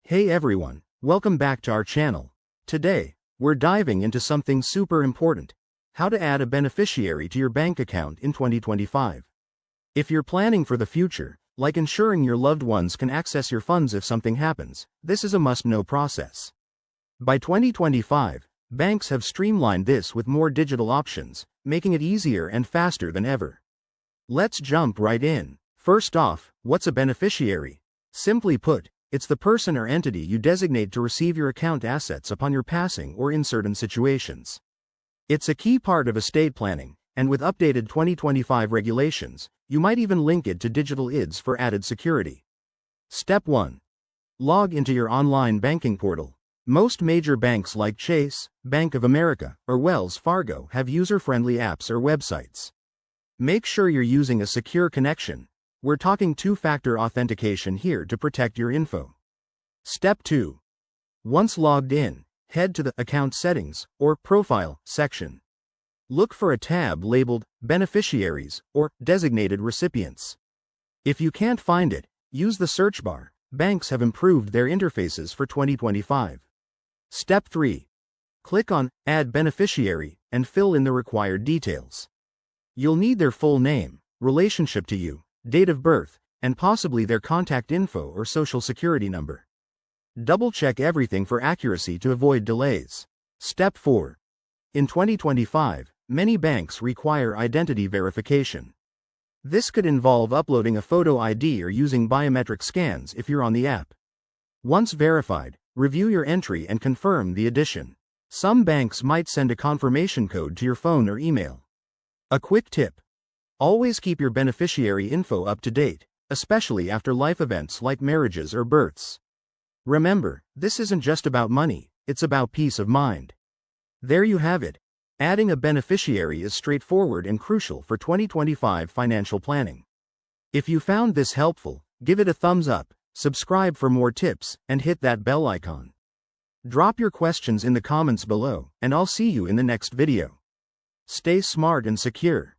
Hey everyone, welcome back to our channel. Today, we're diving into something super important: how to add a beneficiary to your bank account in 2025. If you're planning for the future, like ensuring your loved ones can access your funds if something happens, this is a must-know process. By 2025, banks have streamlined this with more digital options, making it easier and faster than ever. Let's jump right in. First off, what's a beneficiary? Simply put, it's the person or entity you designate to receive your account assets upon your passing or in certain situations. It's a key part of estate planning, and with updated 2025 regulations, you might even link it to digital IDs for added security. Step 1. Log into your online banking portal. Most major banks like Chase, Bank of America, or Wells Fargo have user-friendly apps or websites. Make sure you're using a secure connection. We're talking two-factor authentication here to protect your info. Step 2. Once logged in, head to the Account Settings or Profile section. Look for a tab labeled Beneficiaries or Designated Recipients. If you can't find it, use the search bar. Banks have improved their interfaces for 2025. Step 3. Click on Add Beneficiary and fill in the required details. You'll need their full name, relationship to you, date of birth, and possibly their contact info or social security number. Double-check everything for accuracy to avoid delays. Step 4. In 2025, many banks require identity verification. This could involve uploading a photo ID or using biometric scans if you're on the app. Once verified, review your entry and confirm the addition. Some banks might send a confirmation code to your phone or email. A quick tip: always keep your beneficiary info up to date, especially after life events like marriages or births. Remember, this isn't just about money, it's about peace of mind. There you have it. Adding a beneficiary is straightforward and crucial for 2025 financial planning. If you found this helpful, give it a thumbs up, subscribe for more tips, and hit that bell icon. Drop your questions in the comments below, and I'll see you in the next video. Stay smart and secure.